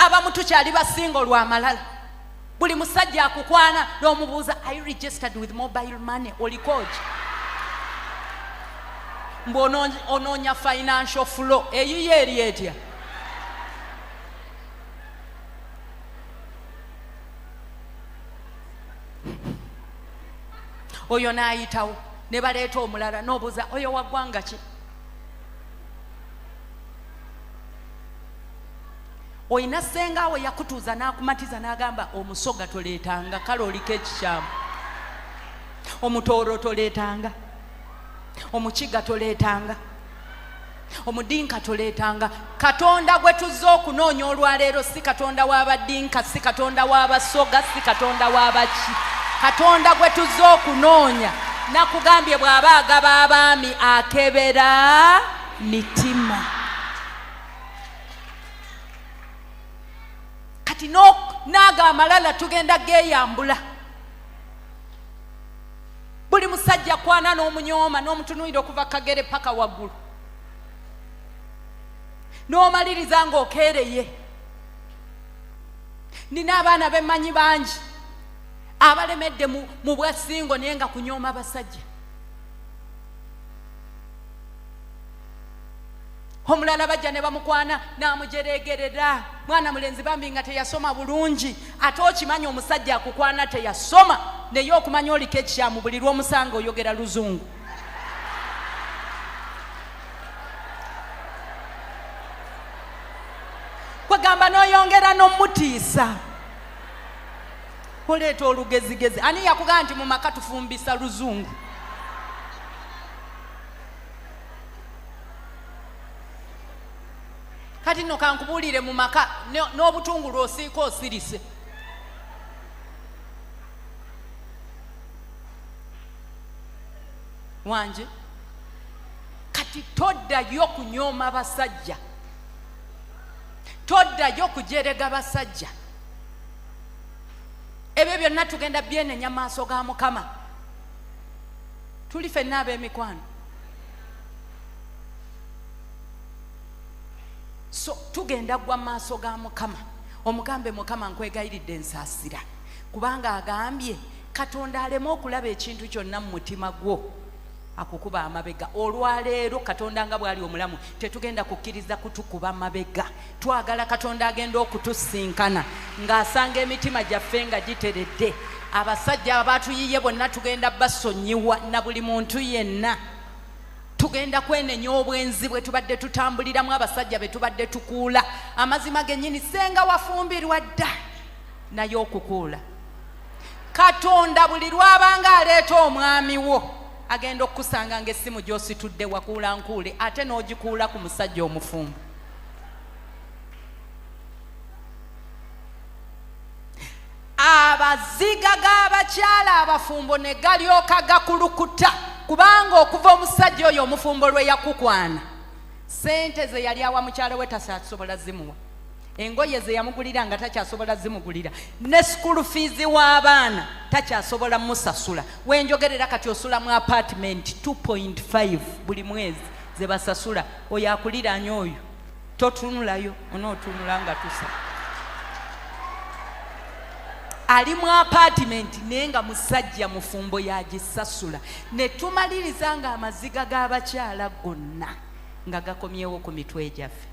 abamu tukyali basinga olw'amalala. Buli musajja akukwana n'omubuuza, are you registered with mobile money? Olikoki? Mbw'onoonya financial flow eyiyo eri etya? Oyo n'ayitawo ne baleeta omulala n'obuuza, oyo wa ggwanga ki? Oyina ssenga we yakutuuza n'akumatiza n'agamba, omusoga toleetanga, kale oliko ekikyamu. Omutooro toleetanga, omukiga toleetanga, omudinka toleetanga. Katonda gwe tuzze okunoonya olwaleero si katonda w'abadinka, si katonda w'abasoga, si katonda w'abaki. Katonda gwe tuzze okunoonya nakugambye bw'aba agaba abaami akebera mitima. Kati naaga amalala tugenda geeyambula. Buli musajja kwana n'omunyooma n'omutunuulira okuva kagere paka waggulu, n'omaliriza ng'okeereye. Nina abaana bemmanyi bangi abalemedde mu bwasingo naye nga kunyooma abasajja. Omulala bajja ne bamukwana n'amujereegerera, mwana mulenzi bambi nga teyasoma bulungi. Ate okimanyi omusajja akukwana teyasoma, naye okumanya oliko ekikyamu buli lw'omusanga oyogera luzungu. Kwegamba n'oyongera n'omutiisa. Oleeta olugezigezi. Ani yakugamba nti mu maka tufumbisa luzungu? Kati nno kankubuulire mu maka n'obutungulu osiika osirise. Wanje kati toddayo kunyooma basajja, toddayo kujerega basajja. Ebyo byonna tugenda byenenya maaso ga Mukama. Tuli ffenna ab'emikwano. So tugenda gwa maaso ga Mukama. Omugambe, Mukama nkwegayiridde nsaasira, kubanga agambye Katonda aleme okulaba ekintu kyonna mu mutima gwo akukuba amabega. Olwaleero Katonda nga bw'ali omulamu tetugenda kukkiriza kutukuba amabega. Twagala Katonda agenda okutusinkana ng'asanga emitima gyaffe nga giteredde. Abasajja abatuyiye bonna tugenda basonyiwa na buli muntu yenna. Tugenda kwenenya obwenzi bwe tubadde tutambuliramu, abasajja be tubadde tukuula. Amazima gennyini senga wafumbirwa dda naye okukuula. Katonda buli lwabanga aleeta omwami wo agenda okukusanga ng'essimu gy'ositudde wakuula nkuule, ate n'ogikuula ku musajja omufumbo. Abaziga g'abakyala abafumbo ne galyoka gakulukuta, kubanga okuva omusajja oyo omufumbo lwe yakukwana, sente ze yali awa mukyala we takyasobola zimuwa, engoye ze yamugulira nga takyasobola zimugulira, ne school fees w'abaana takyasobola musasula. Wenjogerera kati osula mu apartment 2.5 buli mwezi ze basasula. Oyo akuliranya oyo totunulayo, onootunula nga tusa. Ali mu apartment naye nga musajja mufumbo yagisasula. Ne tumaliriza nga amaziga g'abakyala gonna nga gakomyewo ku mitwe gyaffe.